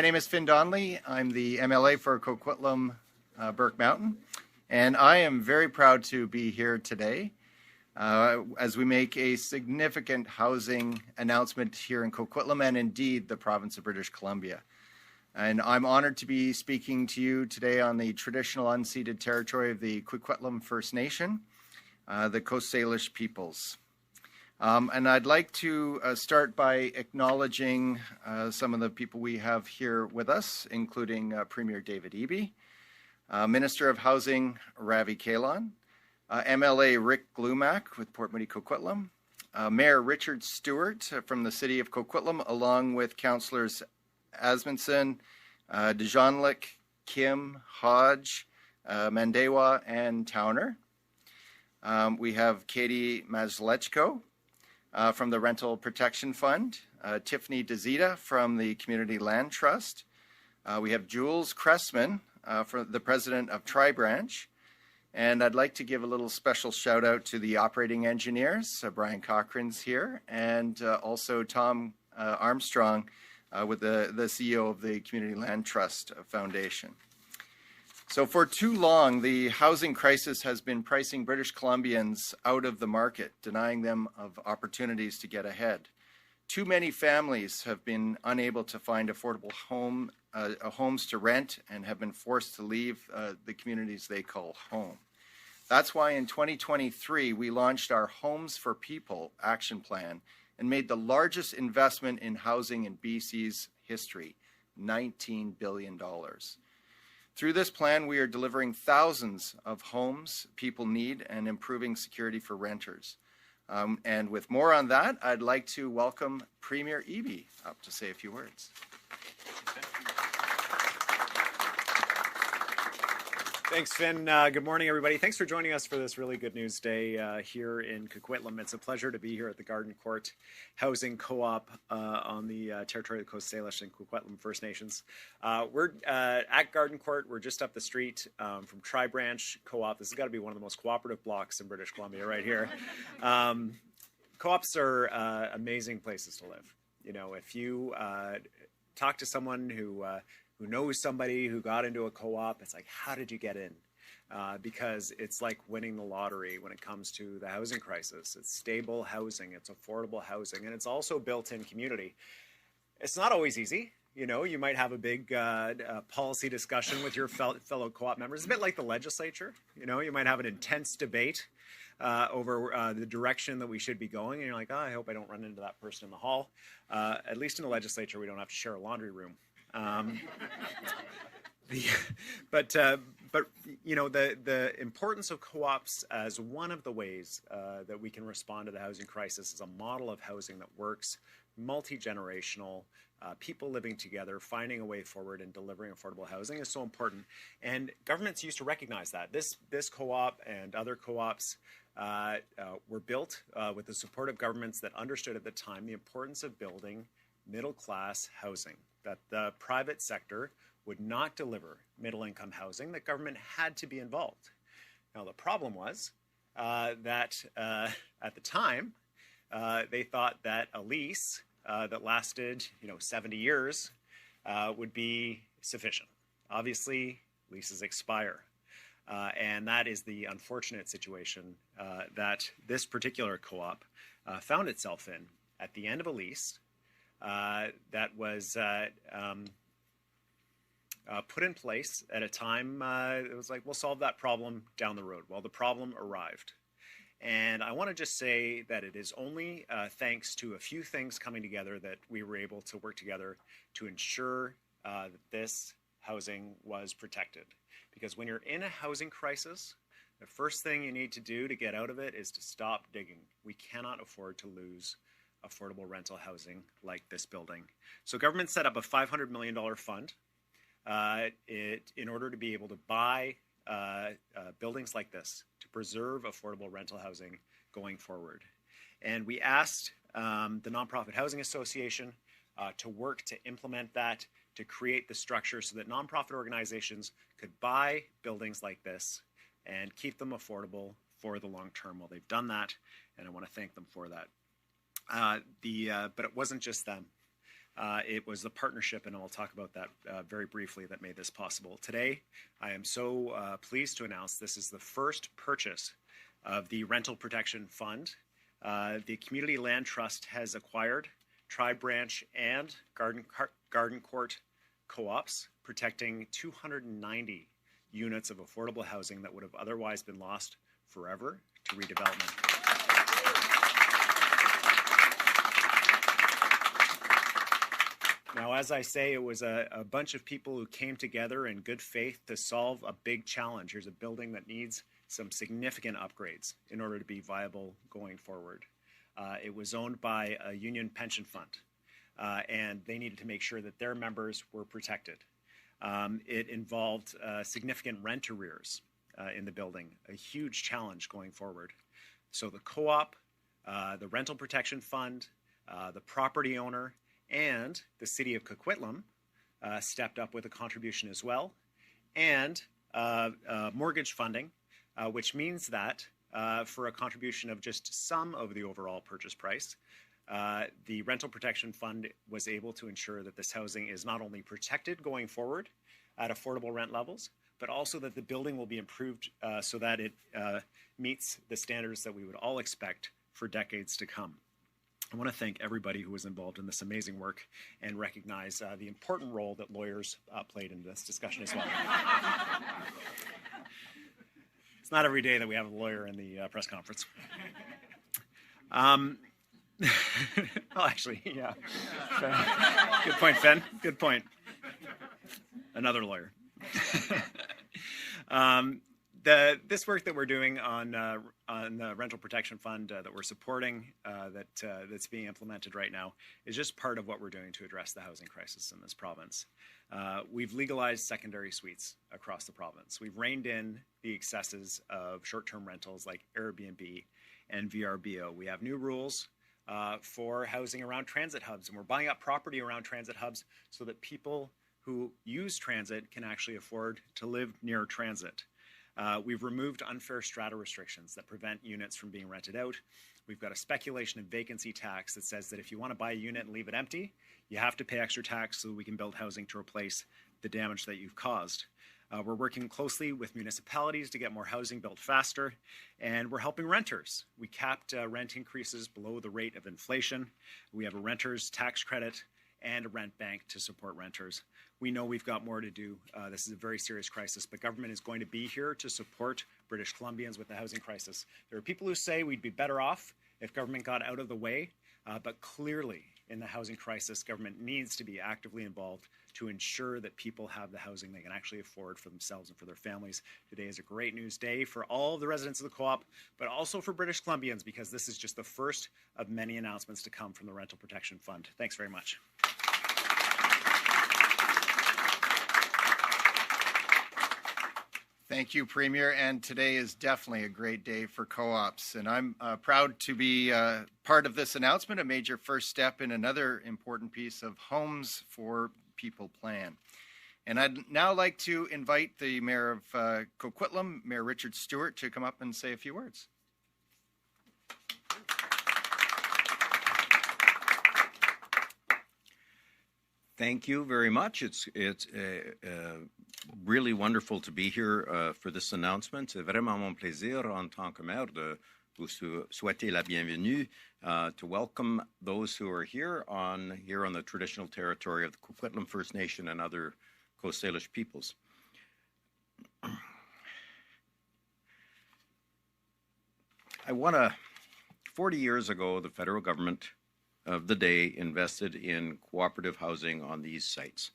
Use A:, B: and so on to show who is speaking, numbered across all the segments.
A: My name is Finn Donnelly. I'm the MLA for Coquitlam Burke Mountain, and I am very proud to be here today as we make a significant housing announcement here in Coquitlam and indeed the province of British Columbia. And I'm honored to be speaking to you today on the traditional unceded territory of the Coquitlam First Nation, the Coast Salish peoples. And I'd like to start by acknowledging some of the people we have here with us, including Premier David Eby, Minister of Housing Ravi Kahlon, MLA Rick Glumac with Port Moody Coquitlam, Mayor Richard Stewart from the City of Coquitlam, along with Councillors Asmundson, Dejonlik, Kim, Hodge, Mandewa, and Towner. We have Katie Maslechko from the Rental Protection Fund, Tiffany DeZita from the Community Land Trust. We have Jules Cressman, the president of Tri-Branch. And I'd like to give a little special shout out to the operating engineers. Brian Cochran's here, and also Tom Armstrong with the CEO of the Community Land Trust Foundation. So for too long, the housing crisis has been pricing British Columbians out of the market, denying them of opportunities to get ahead. Too many families have been unable to find affordable homes to rent and have been forced to leave the communities they call home. That's why in 2023, we launched our Homes for People action plan and made the largest investment in housing in BC's history, $19 billion. Through this plan, we are delivering thousands of homes people need and improving security for renters. And with more on that, I'd like to welcome Premier Eby up to say a few words.
B: Thanks, Finn. Good morning, everybody. Thanks for joining us for this really good news day here in Coquitlam. It's a pleasure to be here at the Garden Court Housing Co-op on the territory of the Coast Salish and Coquitlam First Nations. We're at Garden Court. We're just up the street from Tri-Branch Co-op. This has got to be one of the most cooperative blocks in British Columbia right here. Co-ops are amazing places to live. You know, if you talk to someone who knows somebody who got into a co-op, it's like, how did you get in? Because it's like winning the lottery when it comes to the housing crisis. It's stable housing, it's affordable housing, and it's also built-in community. It's not always easy. You know, you might have a big policy discussion with your fellow co-op members. It's a bit like the legislature. You know, you might have an intense debate over the direction that we should be going, and you're like, oh, I hope I don't run into that person in the hall. At least in the legislature, we don't have to share a laundry room. But you know, the importance of co-ops as one of the ways that we can respond to the housing crisis is a model of housing that works, multi-generational, people living together, finding a way forward and delivering affordable housing is so important. And governments used to recognize that. This co-op and other co-ops were built with the support of governments that understood at the time the importance of building middle-class housing, that the private sector would not deliver middle-income housing, that government had to be involved. Now, the problem was that at the time, they thought that a lease that lasted, 70 years would be sufficient. Obviously, leases expire. And that is the unfortunate situation that this particular co-op found itself in at the end of a lease that was put in place at a time it was like, we'll solve that problem down the road. Well, the problem arrived. And I want to just say that it is only thanks to a few things coming together that we were able to work together to ensure that this housing was protected. Because when you're in a housing crisis, the first thing you need to do to get out of it is to stop digging. We cannot afford to lose affordable rental housing like this building. So government set up a $500 million fund in order to be able to buy buildings like this to preserve affordable rental housing going forward. And we asked the Nonprofit Housing Association to work to implement that, to create the structure so that nonprofit organizations could buy buildings like this and keep them affordable for the long term. Well, they've done that, and I want to thank them for that. But it wasn't just them. It was the partnership, and I'll talk about that very briefly, that made this possible. Today, I am so pleased to announce this is the first purchase of the Rental Protection Fund. The Community Land Trust has acquired Tribe Branch and Garden Court co-ops, protecting 290 units of affordable housing that would have otherwise been lost forever to redevelopment. Now, as I say, it was a bunch of people who came together in good faith to solve a big challenge. Here's a building that needs some significant upgrades in order to be viable going forward. It was owned by a union pension fund, and they needed to make sure that their members were protected. It involved significant rent arrears in the building, a huge challenge going forward. So the co-op, the Rental Protection Fund, the property owner, and the City of Coquitlam stepped up with a contribution as well, and mortgage funding, which means that for a contribution of just some of the overall purchase price, the Rental Protection Fund was able to ensure that this housing is not only protected going forward at affordable rent levels, but also that the building will be improved so that it meets the standards that we would all expect for decades to come. I want to thank everybody who was involved in this amazing work and recognize the important role that lawyers played in this discussion as well. It's not every day that we have a lawyer in the press conference. Well, actually, yeah. Good point, Finn. Good point. Another lawyer. This work that we're doing on the Rental Protection Fund that we're supporting, that's being implemented right now, is just part of what we're doing to address the housing crisis in this province. We've legalized secondary suites across the province. We've reined in the excesses of short-term rentals like Airbnb and VRBO. We have new rules for housing around transit hubs, and we're buying up property around transit hubs so that people who use transit can actually afford to live near transit. We've removed unfair strata restrictions that prevent units from being rented out. We've got a speculation and vacancy tax that says that if you want to buy a unit and leave it empty, you have to pay extra tax so we can build housing to replace the damage that you've caused. We're working closely with municipalities to get more housing built faster, and we're helping renters. We capped rent increases below the rate of inflation. We have a renter's tax credit and a rent bank to support renters. We know we've got more to do. This is a very serious crisis, but government is going to be here to support British Columbians with the housing crisis. There are people who say we'd be better off if government got out of the way, but clearly in the housing crisis, government needs to be actively involved to ensure that people have the housing they can actually afford for themselves and for their families. Today is a great news day for all of the residents of the co-op, but also for British Columbians, because this is just the first of many announcements to come from the Rental Protection Fund. Thanks very much.
A: Thank you, Premier, and today is definitely a great day for co-ops, and I'm proud to be part of this announcement, a major first step in another important piece of Homes for People plan. And I'd now like to invite the Mayor of Coquitlam, Mayor Richard Stewart, to come up and say a few words.
C: Thank you very much. It's really wonderful to be here for this announcement. C'est vraiment mon plaisir en tant que maire de vous souhaiter la bienvenue, to welcome those who are here on the traditional territory of the Coquitlam First Nation and other Coast Salish peoples. 40 years ago, the federal government of the day invested in cooperative housing on these sites.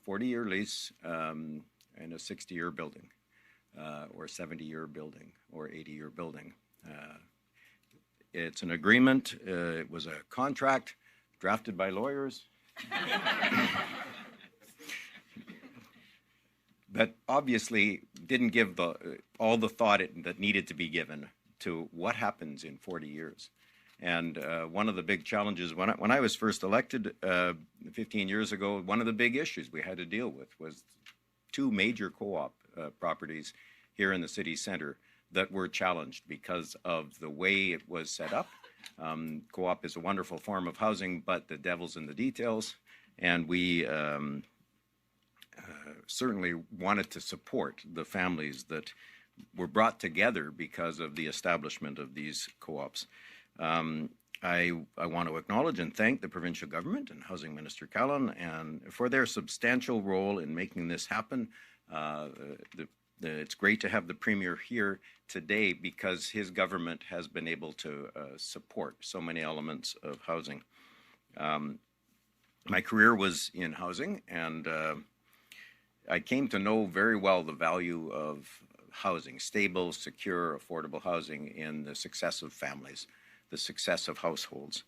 C: 40-year lease and a 60-year building, or 70-year building, or 80-year building. It's an agreement. It was a contract drafted by lawyers that obviously didn't give all the thought that needed to be given to what happens in 40 years. And one of the big challenges, when I was first elected 15 years ago, one of the big issues we had to deal with was two major co-op properties here in the city center that were challenged because of the way it was set up Co-op is a wonderful form of housing, but the devil's in the details, and we certainly wanted to support the families that were brought together because of the establishment of these co-ops. I want to acknowledge and thank the provincial government and Housing Minister Callan and for their substantial role in making this happen. It's great to have the Premier here today because his government has been able to support so many elements of housing. My career was in housing, and I came to know very well the value of housing, stable, secure, affordable housing in the success of families, the success of households.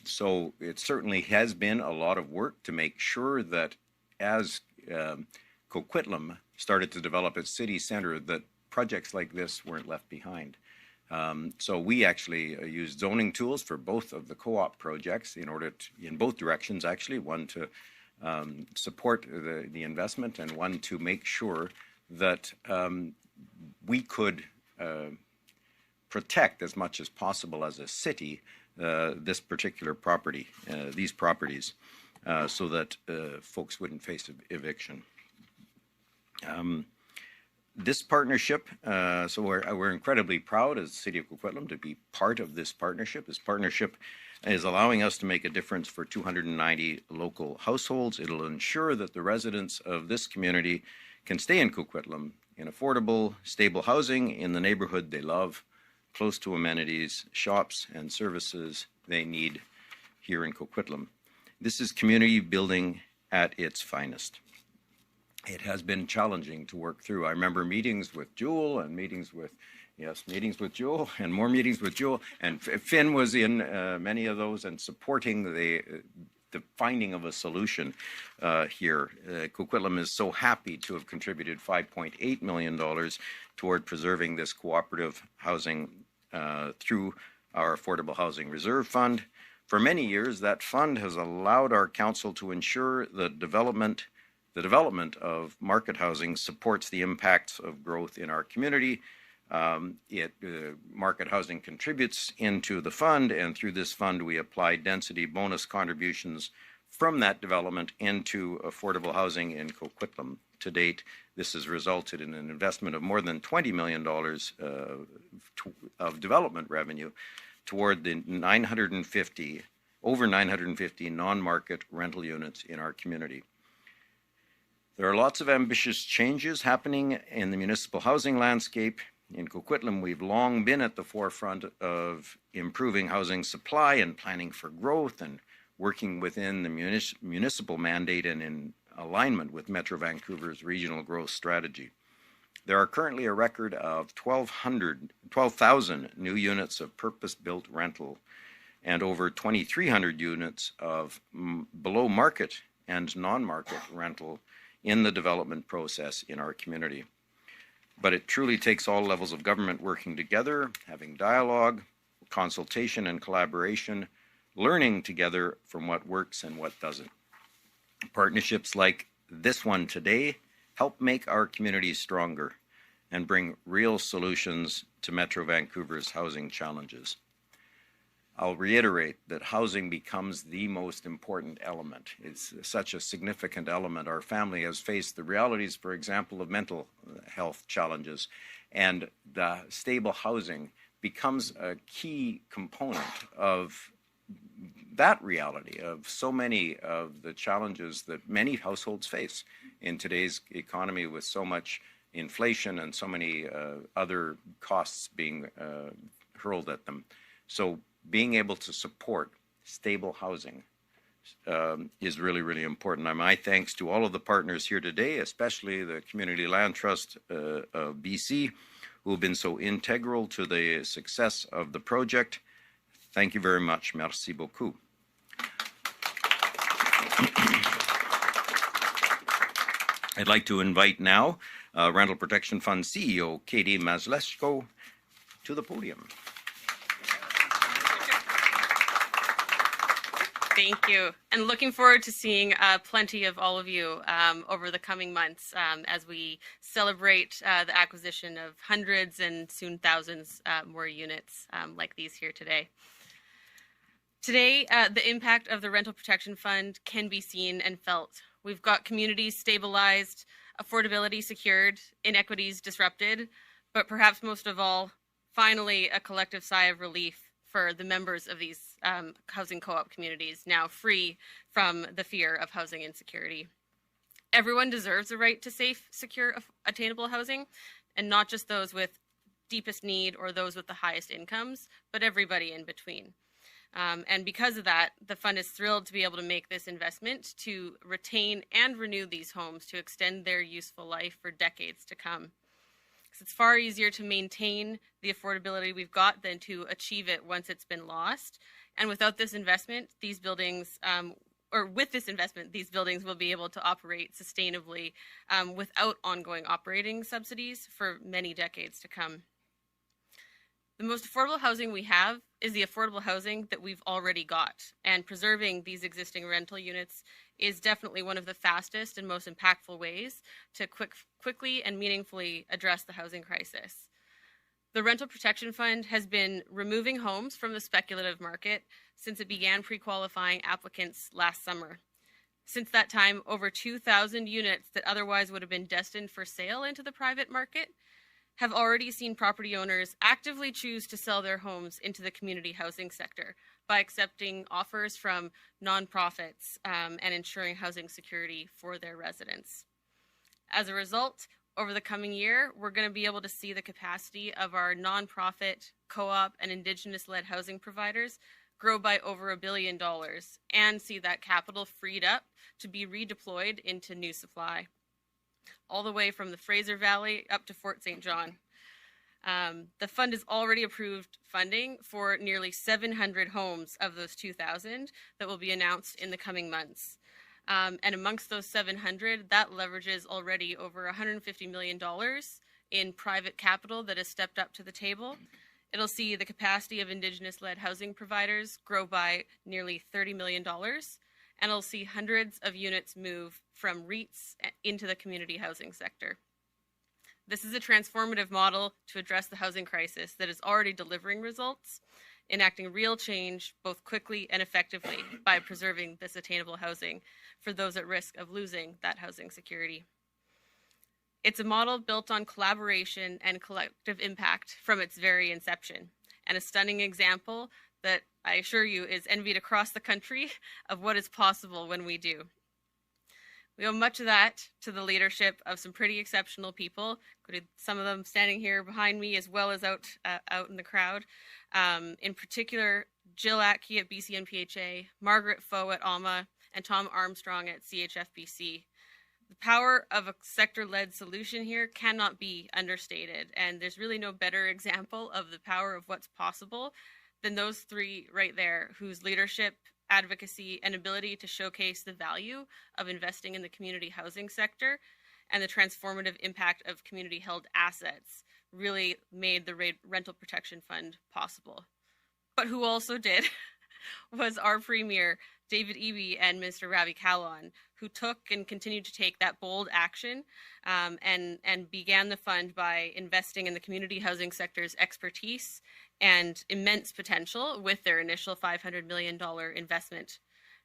C: So it certainly has been a lot of work to make sure that as Coquitlam started to develop its city center, that projects like this weren't left behind. So we actually used zoning tools for both of the co-op projects in order to, in both directions actually, one to support the investment and one to make sure that we could protect as much as possible as a city this particular property, these properties, so that folks wouldn't face eviction. This partnership, so we're incredibly proud as the City of Coquitlam to be part of this partnership. This partnership is allowing us to make a difference for 290 local households. It'll ensure that the residents of this community can stay in Coquitlam in affordable, stable housing in the neighborhood they love, close to amenities, shops, and services they need here in Coquitlam. This is community building at its finest. It has been challenging to work through. I remember meetings with Jewel and meetings with Jewel and more meetings with Jewel. And Finn was in many of those and supporting the finding of a solution here. Coquitlam is so happy to have contributed $5.8 million toward preserving this cooperative housing through our Affordable Housing Reserve Fund. For many years, that fund has allowed our council to ensure the development of market housing supports the impacts of growth in our community. Market housing contributes into the fund, and through this fund we apply density bonus contributions from that development into affordable housing in Coquitlam. To date, this has resulted in an investment of more than $20 million of development revenue toward the over 950 non-market rental units in our community. There are lots of ambitious changes happening in the municipal housing landscape. In Coquitlam, we've long been at the forefront of improving housing supply and planning for growth and working within the municipal mandate and in alignment with Metro Vancouver's regional growth strategy. There are currently a record of 12,000 new units of purpose-built rental and over 2,300 units of below market and non-market rental in the development process in our community. But it truly takes all levels of government working together, having dialogue, consultation and collaboration, learning together from what works and what doesn't. Partnerships like this one today help make our communities stronger and bring real solutions to Metro Vancouver's housing challenges. I'll reiterate that housing becomes the most important element. It's such a significant element. Our family has faced the realities, for example, of mental health challenges, and the stable housing becomes a key component of that reality, of so many of the challenges that many households face in today's economy with so much inflation and so many other costs being hurled at them. So being able to support stable housing is really, really important. My thanks to all of the partners here today, especially the Community Land Trust of BC, who have been so integral to the success of the project. Thank you very much. Merci beaucoup. I'd like to invite now Rental Protection Fund CEO Katie Maslechko to the podium.
D: Thank you. And looking forward to seeing plenty of all of you over the coming months as we celebrate the acquisition of hundreds and soon thousands more units like these here today. Today, the impact of the Rental Protection Fund can be seen and felt. We've got communities stabilized, affordability secured, inequities disrupted, but perhaps most of all, finally a collective sigh of relief for the members of these housing co-op communities, now free from the fear of housing insecurity. Everyone deserves the right to safe, secure, attainable housing, and not just those with deepest need or those with the highest incomes, but everybody in between. And because of that, the fund is thrilled to be able to make this investment to retain and renew these homes to extend their useful life for decades to come. It's far easier to maintain the affordability we've got than to achieve it once it's been lost. And without this investment, these buildings, with this investment, these buildings will be able to operate sustainably without ongoing operating subsidies for many decades to come. The most affordable housing we have is the affordable housing that we've already got, and preserving these existing rental units is definitely one of the fastest and most impactful ways to quickly and meaningfully address the housing crisis. The Rental Protection Fund has been removing homes from the speculative market since it began pre-qualifying applicants last summer. Since that time, over 2,000 units that otherwise would have been destined for sale into the private market have already seen property owners actively choose to sell their homes into the community housing sector by accepting offers from nonprofits and ensuring housing security for their residents. As a result, over the coming year, we're going to be able to see the capacity of our nonprofit, co-op, and Indigenous-led housing providers grow by over $1 billion and see that capital freed up to be redeployed into new supply, all the way from the Fraser Valley up to Fort St. John. The fund has already approved funding for nearly 700 homes of those 2,000 that will be announced in the coming months. And amongst those 700, that leverages already over $150 million in private capital that has stepped up to the table. It'll see the capacity of Indigenous-led housing providers grow by nearly $30 million, and it'll see hundreds of units move from REITs into the community housing sector. This is a transformative model to address the housing crisis that is already delivering results, enacting real change both quickly and effectively by preserving this attainable housing for those at risk of losing that housing security. It's a model built on collaboration and collective impact from its very inception, and a stunning example that I assure you is envied across the country of what is possible when we do. We owe much of that to the leadership of some pretty exceptional people, including some of them standing here behind me as well as out in the crowd. In particular, Jill Atke at BCNPHA, Margaret Foe at ALMA, and Tom Armstrong at CHFBC. The power of a sector-led solution here cannot be understated, and there's really no better example of the power of what's possible than those three right there, whose leadership, advocacy, and ability to showcase the value of investing in the community housing sector and the transformative impact of community-held assets really made the Rental Protection Fund possible. But who also did was our Premier, David Eby, and Mr. Ravi Kahlon, who took and continued to take that bold action and began the fund by investing in the community housing sector's expertise and immense potential with their initial $500 million investment,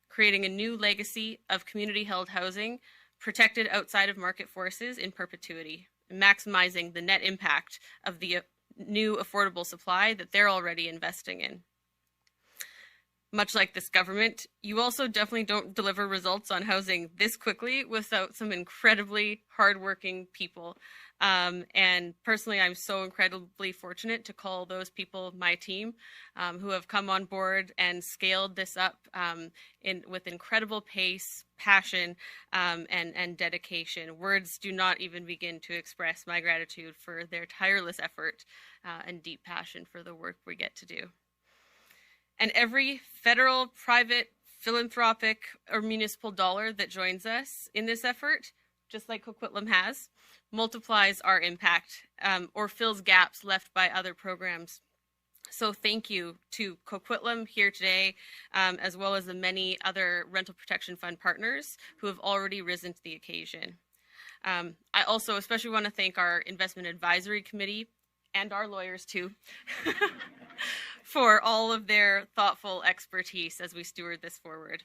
D: creating a new legacy of community-held housing protected outside of market forces in perpetuity, maximizing the net impact of the new affordable supply that they're already investing in. Much like this government, you also definitely don't deliver results on housing this quickly without some incredibly hardworking people. And personally, I'm so incredibly fortunate to call those people my team, who have come on board and scaled this up with incredible pace, passion, and dedication. Words do not even begin to express my gratitude for their tireless effort and deep passion for the work we get to do. And every federal, private, philanthropic, or municipal dollar that joins us in this effort, just like Coquitlam has, multiplies our impact or fills gaps left by other programs So thank you to Coquitlam here today, as well as the many other Rental Protection Fund partners who have already risen to the occasion. I also especially want to thank our Investment Advisory Committee and our lawyers too for all of their thoughtful expertise as we steward this forward.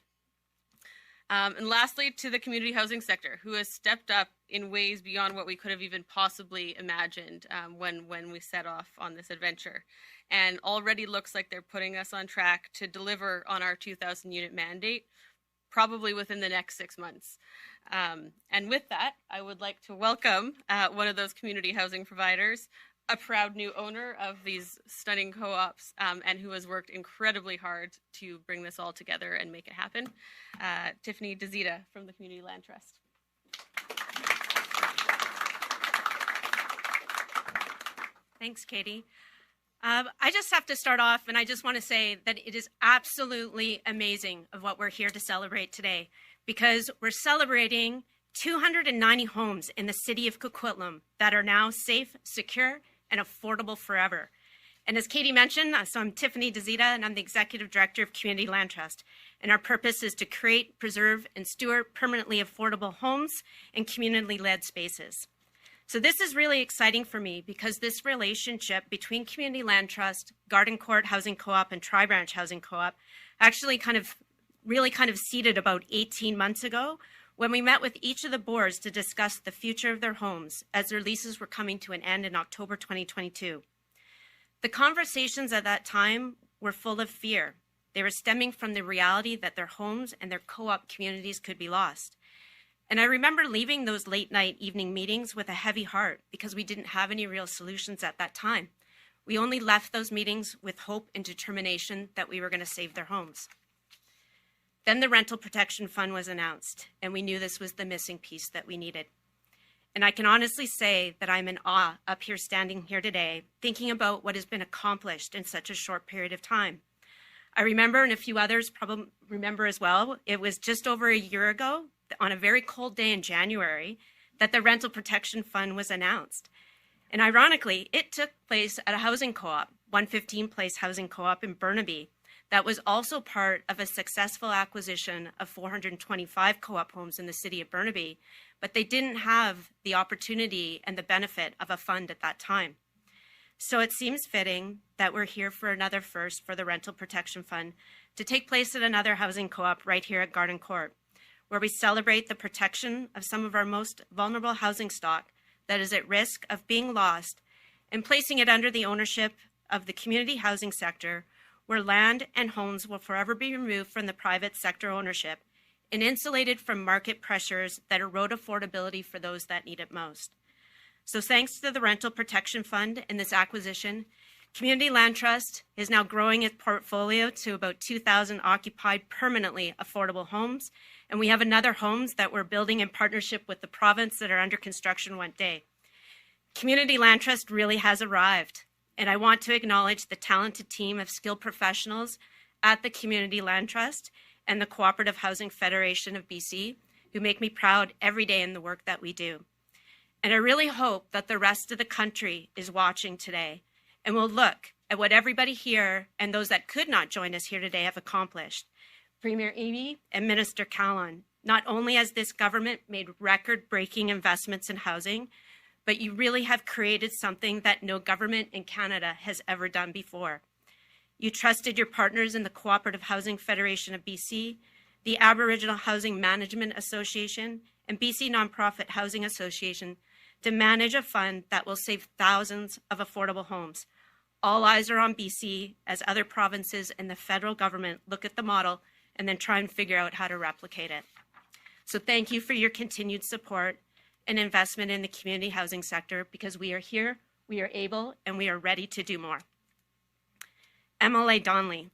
D: And lastly, to the community housing sector, who has stepped up in ways beyond what we could have even possibly imagined when we set off on this adventure. And already looks like they're putting us on track to deliver on our 2,000 unit mandate, probably within the next 6 months. And with that, I would like to welcome one of those community housing providers, a proud new owner of these stunning co-ops, and who has worked incredibly hard to bring this all together and make it happen, Tiffany DeZita from the Community Land Trust.
E: Thanks, Katie. I just have to start off, and I just want to say that it is absolutely amazing of what we're here to celebrate today, because we're celebrating 290 homes in the city of Coquitlam that are now safe, secure, and affordable forever. And as Katie mentioned, so I'm Tiffany DeZita, and I'm the Executive Director of Community Land Trust. And our purpose is to create, preserve, and steward permanently affordable homes and community-led spaces. So this is really exciting for me because this relationship between Community Land Trust, Garden Court Housing Co-op, and Tri-Branch Housing Co-op actually really seeded about 18 months ago when we met with each of the boards to discuss the future of their homes as their leases were coming to an end in October 2022. The conversations at that time were full of fear. They were stemming from the reality that their homes and their co-op communities could be lost. And I remember leaving those late night evening meetings with a heavy heart because we didn't have any real solutions at that time. We only left those meetings with hope and determination that we were going to save their homes. Then the Rental Protection Fund was announced, and we knew this was the missing piece that we needed. And I can honestly say that I'm in awe up here standing here today, thinking about what has been accomplished in such a short period of time. I remember, and a few others probably remember as well, it was just over a year ago, on a very cold day in January, that the Rental Protection Fund was announced. And ironically, it took place at a housing co-op, 115 Place Housing Co-op in Burnaby, that was also part of a successful acquisition of 425 co-op homes in the city of Burnaby, but they didn't have the opportunity and the benefit of a fund at that time. So it seems fitting that we're here for another first for the Rental Protection Fund to take place at another housing co-op right here at Garden Court, where we celebrate the protection of some of our most vulnerable housing stock that is at risk of being lost and placing it under the ownership of the community housing sector, where land and homes will forever be removed from the private sector ownership and insulated from market pressures that erode affordability for those that need it most. So thanks to the Rental Protection Fund and this acquisition, Community Land Trust is now growing its portfolio to about 2,000 occupied permanently affordable homes, and we have another homes that we're building in partnership with the province that are under construction one day. Community Land Trust really has arrived, and I want to acknowledge the talented team of skilled professionals at the Community Land Trust and the Cooperative Housing Federation of BC, who make me proud every day in the work that we do. And I really hope that the rest of the country is watching today and will look at what everybody here and those that could not join us here today have accomplished. Premier Eby and Minister Callan, not only has this government made record-breaking investments in housing, but you really have created something that no government in Canada has ever done before. You trusted your partners in the Cooperative Housing Federation of BC, the Aboriginal Housing Management Association, and BC Nonprofit Housing Association to manage a fund that will save thousands of affordable homes. All eyes are on BC as other provinces and the federal government look at the model and then try and figure out how to replicate it. So thank you for your continued support and investment in the community housing sector, because we are here, we are able, and we are ready to do more. MLA Donnelly,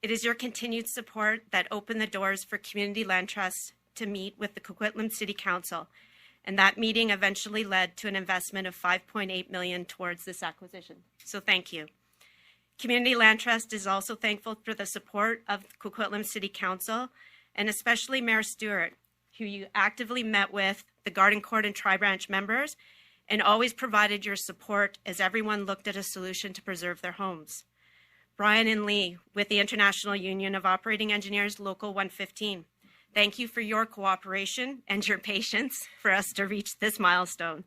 E: it is your continued support that opened the doors for Community Land Trust to meet with the Coquitlam City Council, and that meeting eventually led to an investment of $5.8 million towards this acquisition. So thank you. Community Land Trust is also thankful for the support of the Coquitlam City Council, and especially Mayor Stewart, who you actively met with, the Garden Court and Tri-Branch members, and always provided your support as everyone looked at a solution to preserve their homes. Brian and Lee with the International Union of Operating Engineers, Local 115. Thank you for your cooperation and your patience for us to reach this milestone.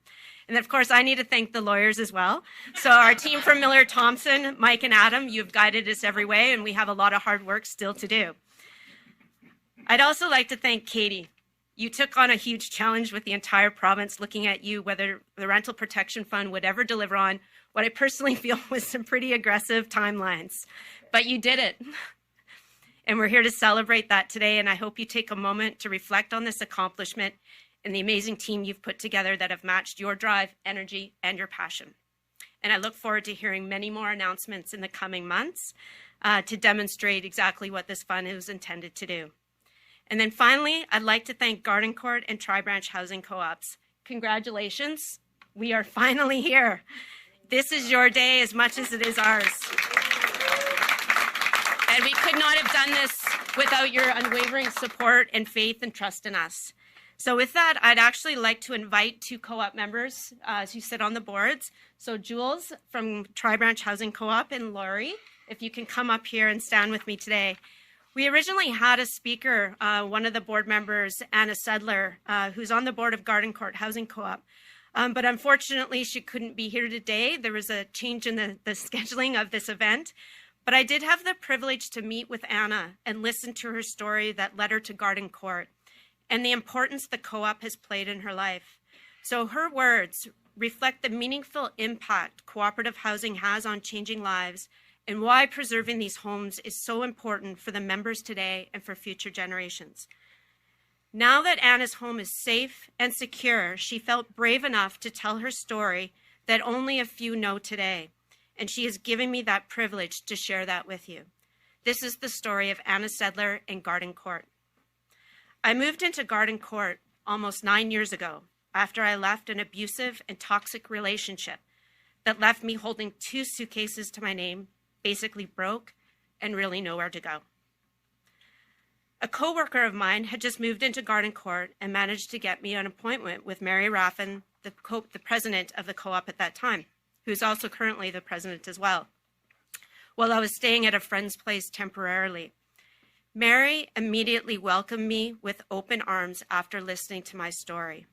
E: And of course, I need to thank the lawyers as well. So our team from Miller Thompson, Mike and Adam, you've guided us every way, and we have a lot of hard work still to do. I'd also like to thank Katie. You took on a huge challenge with the entire province, looking at you, whether the Rental Protection Fund would ever deliver on what I personally feel was some pretty aggressive timelines. But you did it. And we're here to celebrate that today, and I hope you take a moment to reflect on this accomplishment and the amazing team you've put together that have matched your drive, energy, and your passion. And I look forward to hearing many more announcements in the coming months to demonstrate exactly what this fund is intended to do. And then finally, I'd like to thank Garden Court and Tri-Branch Housing Co-ops. Congratulations, we are finally here. This is your day as much as it is ours. And we could not have done this without your unwavering support and faith and trust in us. So with that, I'd actually like to invite two co-op members who sit on the boards. So Jules from Tri-Branch Housing Co-op and Laurie, if you can come up here and stand with me today. We originally had a speaker, one of the board members, Anna Sedler, who's on the board of Garden Court Housing Co-op. But unfortunately, she couldn't be here today. There was a change in the scheduling of this event. But I did have the privilege to meet with Anna and listen to her story that led her to Garden Court and the importance the co-op has played in her life. So her words reflect the meaningful impact cooperative housing has on changing lives and why preserving these homes is so important for the members today and for future generations. Now that Anna's home is safe and secure, she felt brave enough to tell her story that only a few know today. And she is giving me that privilege to share that with you. This is the story of Anna Sedler and Garden Court. I moved into Garden Court almost 9 years ago after I left an abusive and toxic relationship that left me holding 2 suitcases to my name, basically broke, and really nowhere to go. A coworker of mine had just moved into Garden Court and managed to get me an appointment with Mary Raffin, the president of the co-op at that time, who's also currently the president as well, while I was staying at a friend's place temporarily. Mary immediately welcomed me with open arms after listening to my story.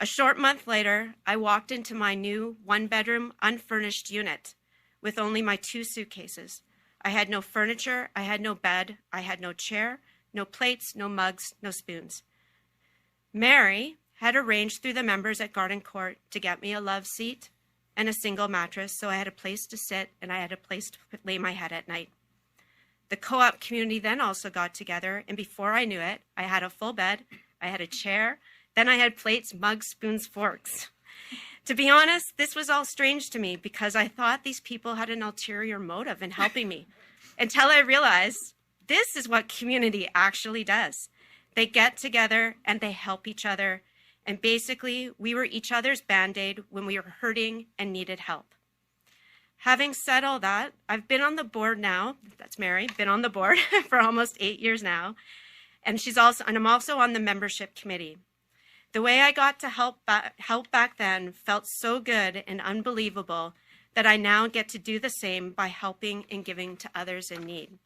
E: A short month later, I walked into my new 1-bedroom, unfurnished unit with only my 2 suitcases. I had no furniture, I had no bed, I had no chair, no plates, no mugs, no spoons. Mary had arranged through the members at Garden Court to get me a love seat and a single mattress, so I had a place to sit and I had a place to lay my head at night. The co-op community then also got together, and before I knew it, I had a full bed, I had a chair, then I had plates, mugs, spoons, forks. To be honest, this was all strange to me because I thought these people had an ulterior motive in helping me, until I realized this is what community actually does. They get together and they help each other. And basically, we were each other's Band-Aid when we were hurting and needed help. Having said all that, I've been on the board now, that's Mary, been on the board for almost 8 years now. And I'm also on the membership committee. The way I got to help back then felt so good and unbelievable that I now get to do the same by helping and giving to others in need.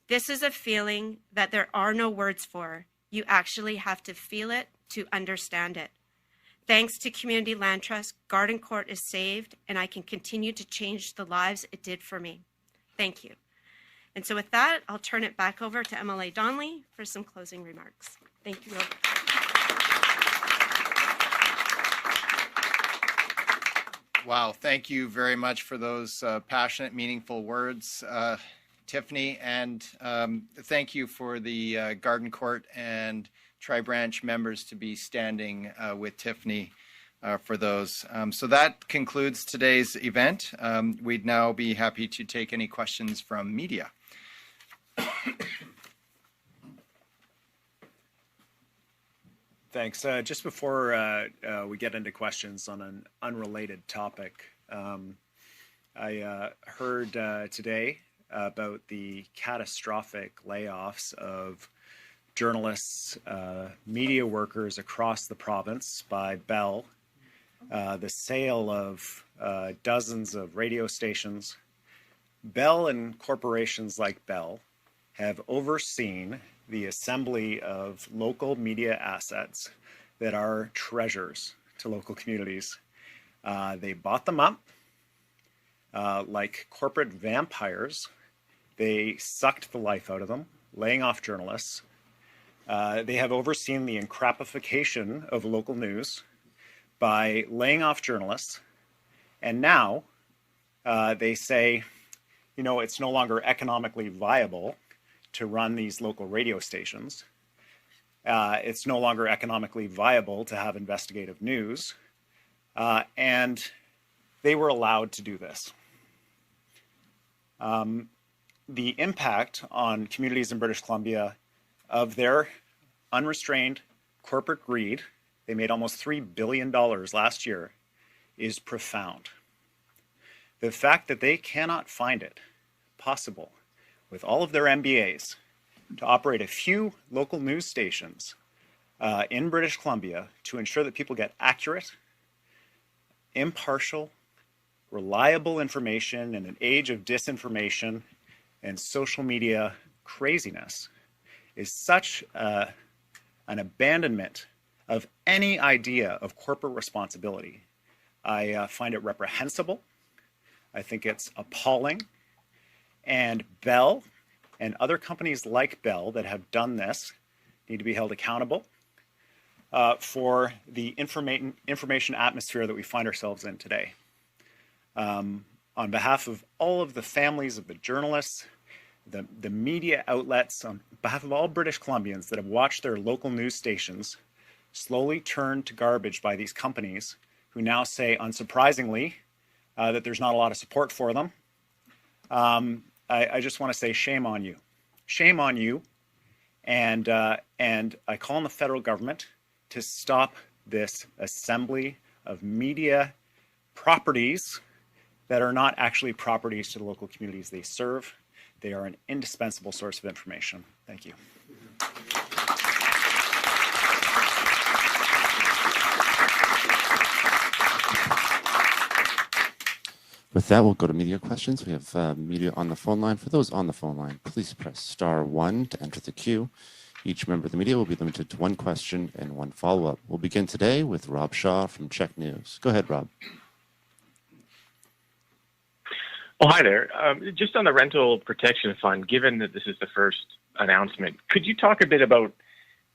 E: This is a feeling that there are no words for. You actually have to feel it to understand it. Thanks to Community Land Trust, Garden Court is saved, and I can continue to change the lives it did for me. Thank you. And so with that, I'll turn it back over to MLA Donnelly for some closing remarks. Thank you.
A: Wow, thank you very much for those passionate, meaningful words, Tiffany, and thank you for the Garden Court and Tri-Branch members to be standing with Tiffany for those. So that concludes today's event. We'd now be happy to take any questions from media.
B: Thanks. Just before we get into questions on an unrelated topic, I heard today about the catastrophic layoffs of journalists, media workers across the province by Bell, the sale of dozens of radio stations, Bell and corporations like Bell have overseen the assembly of local media assets that are treasures to local communities. They bought them up like corporate vampires. They sucked the life out of them, laying off journalists. They have overseen the encrapification of local news by laying off journalists. And now they say, you know, it's no longer economically viable to run these local radio stations. It's no longer economically viable to have investigative news. And they were allowed to do this. The impact on communities in British Columbia of their unrestrained corporate greed, they made almost $3 billion last year, is profound. The fact that they cannot find it possible with all of their MBAs to operate a few local news stations in British Columbia to ensure that people get accurate, impartial, reliable information in an age of disinformation and social media craziness is such an abandonment of any idea of corporate responsibility. I find it reprehensible. I think it's appalling. And Bell and other companies like Bell that have done this need to be held accountable for the information atmosphere that we find ourselves in today. On behalf of all of the families of the journalists, the media outlets, on behalf of all British Columbians that have watched their local news stations slowly turned to garbage by these companies who now say, unsurprisingly, that there's not a lot of support for them. I just want to say shame on you. Shame on you. And I call on the federal government to stop this assembly of media properties that are not actually properties to the local communities they serve. They are an indispensable source of information. Thank you.
F: With that, we'll go to media questions. We have media on the phone line. For those on the phone line, please press *1 to enter the queue. Each member of the media will be limited to one question and one follow-up. We'll begin today with Rob Shaw from Czech News. Go ahead, Rob.
G: Oh, hi there. Just on the Rental Protection Fund, given that this is the first announcement, could you talk a bit about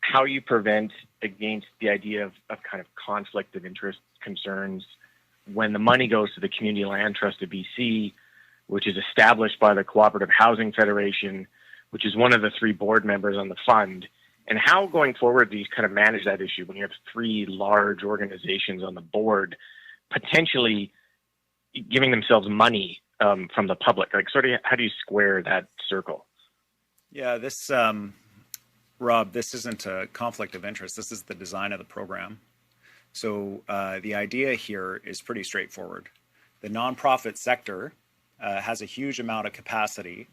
G: how you prevent against the idea of kind of conflict of interest concerns when the money goes to the Community Land Trust of BC, which is established by the Cooperative Housing Federation, which is one of the three board members on the fund, and how going forward do you kind of manage that issue when you have three large organizations on the board potentially giving themselves money from the public? Like, sort of, how do you square that circle?
B: Yeah, this, Rob, this isn't a conflict of interest. This is the design of the program. So the idea here is pretty straightforward. The nonprofit sector has a huge amount of capacity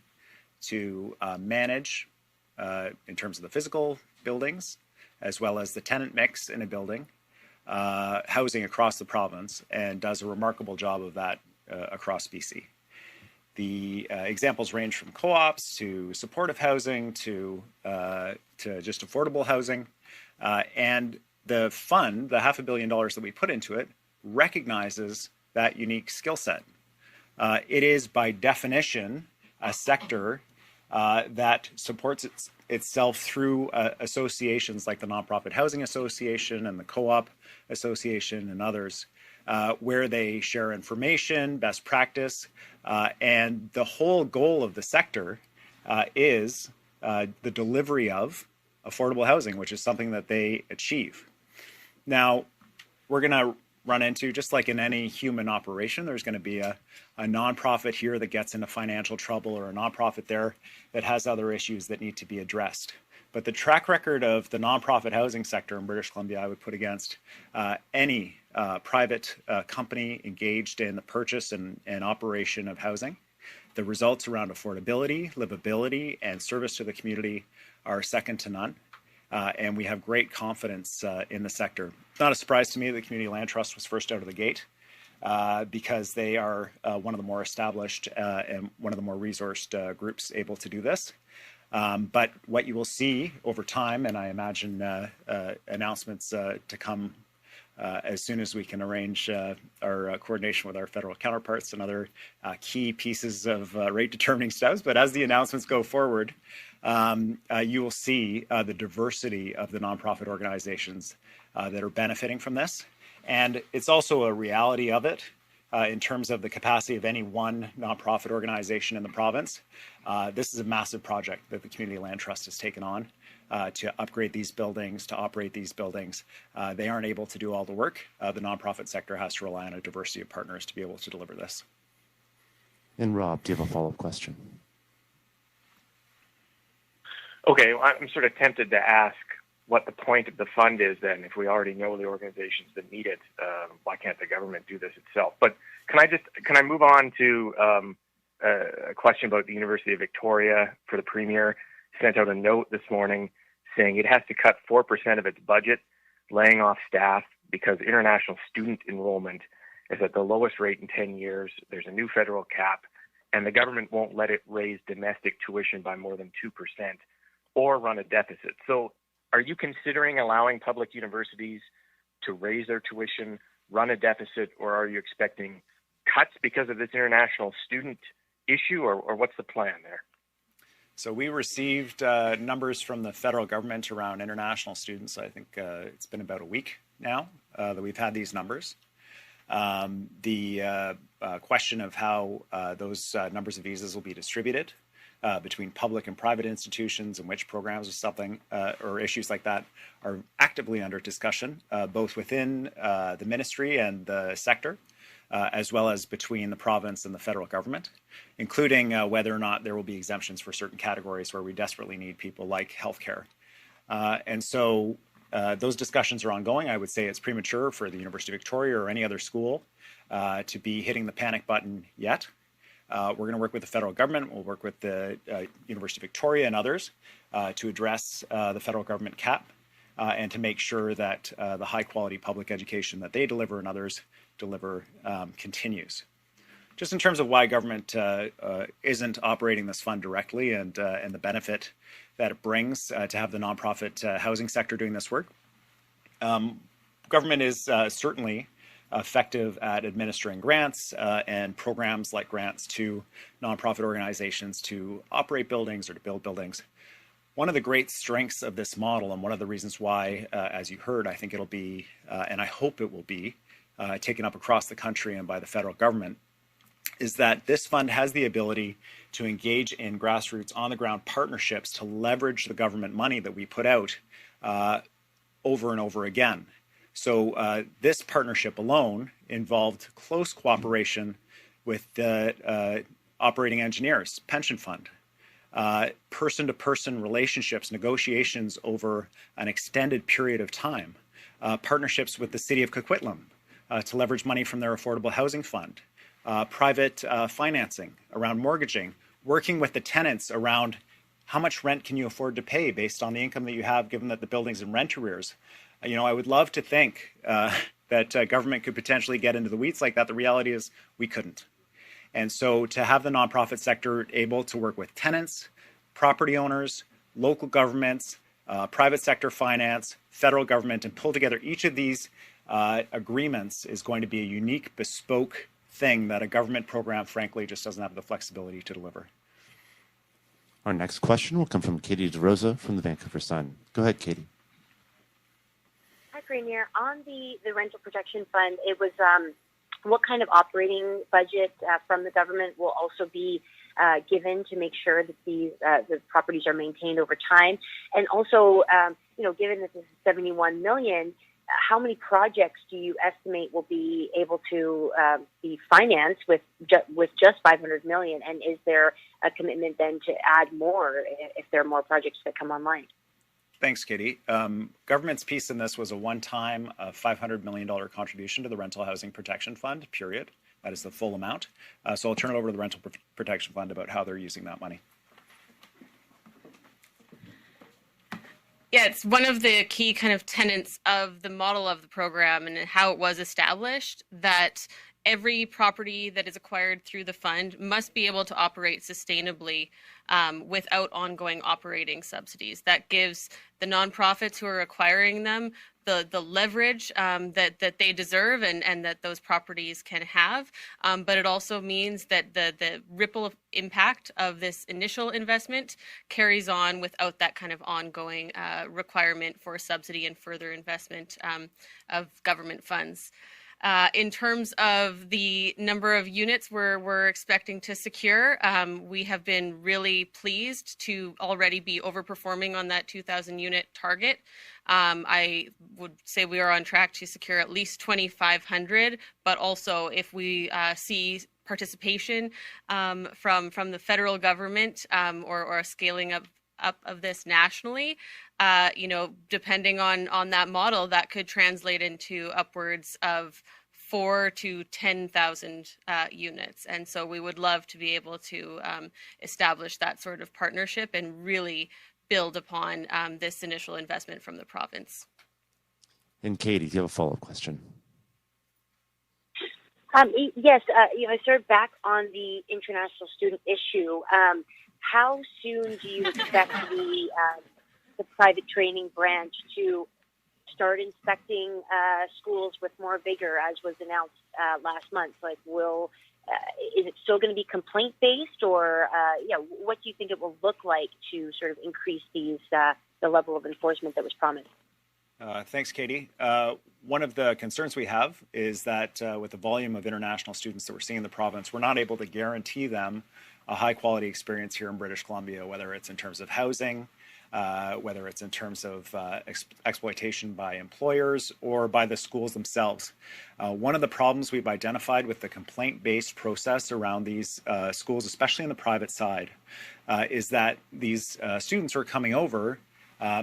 B: to manage in terms of the physical buildings, as well as the tenant mix in a building, housing across the province, and does a remarkable job of that across BC. The examples range from co-ops to supportive housing to just affordable housing. And the fund, the $500 million that we put into it, recognizes that unique skill set. It is by definition a sector that supports itself through associations like the Nonprofit Housing Association and the Co-op Association and others, where they share information, best practice, and the whole goal of the sector is the delivery of affordable housing, which is something that they achieve. Now, we're going to run into, just like in any human operation, there's going to be a nonprofit here that gets into financial trouble, or a nonprofit there that has other issues that need to be addressed. But the track record of the nonprofit housing sector in British Columbia, I would put against any private company engaged in the purchase and operation of housing. The results around affordability, livability, and service to the community are second to none. And we have great confidence in the sector. It's not a surprise to me that the Community Land Trust was first out of the gate. because they are one of the more established and one of the more resourced groups able to do this. But what you will see over time, and I imagine announcements to come as soon as we can arrange our coordination with our federal counterparts and other key pieces of rate determining steps. But as the announcements go forward, you will see the diversity of the nonprofit organizations that are benefiting from this. And it's also a reality of it in terms of the capacity of any one nonprofit organization in the province. This is a massive project that the Community Land Trust has taken on to upgrade these buildings, to operate these buildings. They aren't able to do all the work. The nonprofit sector has to rely on a diversity of partners to be able to deliver this.
F: And Rob, do you have a follow-up question?
G: Okay, well, I'm sort of tempted to ask what the point of the fund is then. If we already know the organizations that need it, why can't the government do this itself? But can I move on to a question about the University of Victoria? For the Premier sent out a note this morning saying it has to cut 4% of its budget, laying off staff because international student enrollment is at the lowest rate in 10 years. There's a new federal cap, and the government won't let it raise domestic tuition by more than 2% or run a deficit. So are you considering allowing public universities to raise their tuition, run a deficit, or are you expecting cuts because of this international student issue, or what's the plan there?
B: So we received numbers from the federal government around international students. I think it's been about a week now that we've had these numbers. The question of how those numbers of visas will be distributed between public and private institutions and which programs or something or issues like that are actively under discussion, both within the ministry and the sector, as well as between the province and the federal government, including whether or not there will be exemptions for certain categories where we desperately need people like healthcare. And so those discussions are ongoing. I would say it's premature for the University of Victoria or any other school to be hitting the panic button yet. We're going to work with the federal government. We'll work with the University of Victoria and others to address the federal government cap and to make sure that the high quality public education that they deliver and others deliver continues. Just in terms of why government isn't operating this fund directly and the benefit that it brings to have the nonprofit housing sector doing this work, government is certainly effective at administering grants and programs like grants to nonprofit organizations to operate buildings or to build buildings. One of the great strengths of this model, and one of the reasons why, as you heard, I think it'll be, and I hope it will be, taken up across the country and by the federal government, is that this fund has the ability to engage in grassroots, on-the-ground partnerships to leverage the government money that we put out over and over again. So this partnership alone involved close cooperation with the operating engineers, pension fund, person-to-person relationships, negotiations over an extended period of time, partnerships with the city of Coquitlam to leverage money from their affordable housing fund, private financing around mortgaging, working with the tenants around how much rent can you afford to pay based on the income that you have, given that the building's in rent arrears. You know, I would love to think that government could potentially get into the weeds like that. The reality is we couldn't. And so to have the nonprofit sector able to work with tenants, property owners, local governments, private sector finance, federal government, and pull together each of these agreements is going to be a unique, bespoke thing that a government program, frankly, just doesn't have the flexibility to deliver.
F: Our next question will come from Katie DeRosa from the Vancouver Sun. Go ahead, Katie.
H: Hi, Premier. On the rental protection fund, it was what kind of operating budget from the government will also be given to make sure that the properties are maintained over time? And also, given that this is $71 million, how many projects do you estimate will be able to be financed with just $500 million? And is there a commitment then to add more if there are more projects that come online?
B: Thanks, Katie. Government's piece in this was a one-time $500 million contribution to the Rental Housing Protection Fund, period. That is the full amount. So I'll turn it over to the Rental Protection Fund about how they're using that money.
D: Yeah, it's one of the key kind of tenets of the model of the program and how it was established, that every property that is acquired through the fund must be able to operate sustainably without ongoing operating subsidies. That gives the nonprofits who are acquiring them the leverage that they deserve and that those properties can have. But it also means that the ripple impact of this initial investment carries on without that kind of ongoing requirement for subsidy and further investment of government funds. In terms of the number of units we're expecting to secure, we have been really pleased to already be overperforming on that 2,000 unit target. I would say we are on track to secure at least 2,500, but also if we see participation from the federal government or a scaling up of this nationally, depending on that model, that could translate into upwards of 4,000 to 10,000 units. And so we would love to be able to establish that sort of partnership and really build upon this initial investment from the province.
F: And Katie, do you have a follow-up question?
H: Yes, sort of back on the international student issue. How soon do you expect the private training branch to start inspecting schools with more vigor, as was announced last month? Like, is it still going to be complaint based, or what do you think it will look like to sort of increase the level of enforcement that was promised?
B: Thanks, Katie. One of the concerns we have is that with the volume of international students that we're seeing in the province, we're not able to guarantee them a high-quality experience here in British Columbia, whether it's in terms of housing, whether it's in terms of exploitation by employers or by the schools themselves. One of the problems we've identified with the complaint-based process around these schools, especially in the private side, is that these students who are coming over,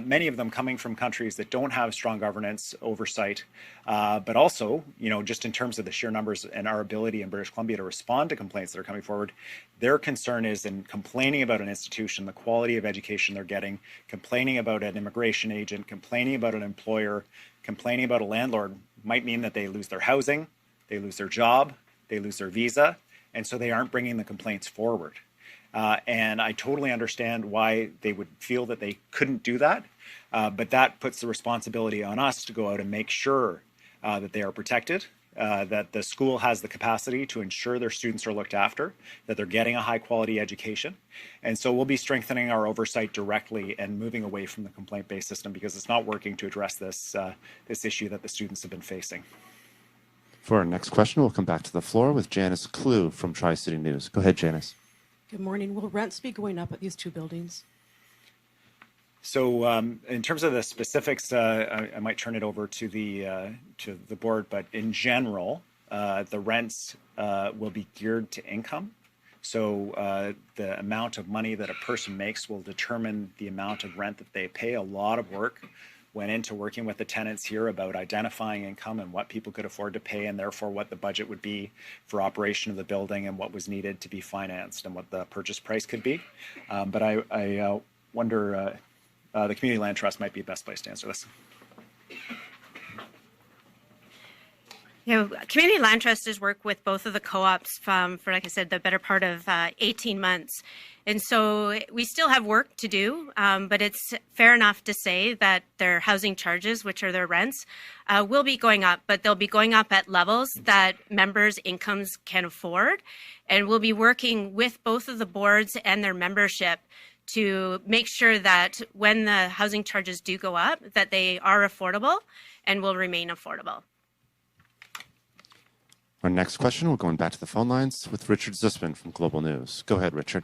B: many of them coming from countries that don't have strong governance oversight, but also, just in terms of the sheer numbers and our ability in British Columbia to respond to complaints that are coming forward, their concern is in complaining about an institution, the quality of education they're getting, complaining about an immigration agent, complaining about an employer, complaining about a landlord might mean that they lose their housing, they lose their job, they lose their visa, and so they aren't bringing the complaints forward. And I totally understand why they would feel that they couldn't do that, but that puts the responsibility on us to go out and make sure that they are protected, that the school has the capacity to ensure their students are looked after, that they're getting a high-quality education. And so we'll be strengthening our oversight directly and moving away from the complaint-based system because it's not working to address this issue that the students have been facing.
F: For our next question, we'll come back to the floor with Janice Clue from Tri-City News. Go ahead, Janice.
I: Good morning. Will rents be going up at these two buildings?
B: So in terms of the specifics, I might turn it over to the board, but in general, the rents will be geared to income. So the amount of money that a person makes will determine the amount of rent that they pay. A lot of work went into working with the tenants here about identifying income and what people could afford to pay, and therefore what the budget would be for operation of the building and what was needed to be financed and what the purchase price could be. But I wonder, the Community Land Trust might be the best place to answer this.
E: Community Land Trust has worked with both of the co-ops for, like I said, the better part of 18 months. And so we still have work to do, but it's fair enough to say that their housing charges, which are their rents, will be going up, but they'll be going up at levels that members' incomes can afford. And we'll be working with both of the boards and their membership to make sure that when the housing charges do go up, that they are affordable and will remain affordable.
F: Our next question, we're going back to the phone lines with Richard Zussman from Global News. Go ahead, Richard.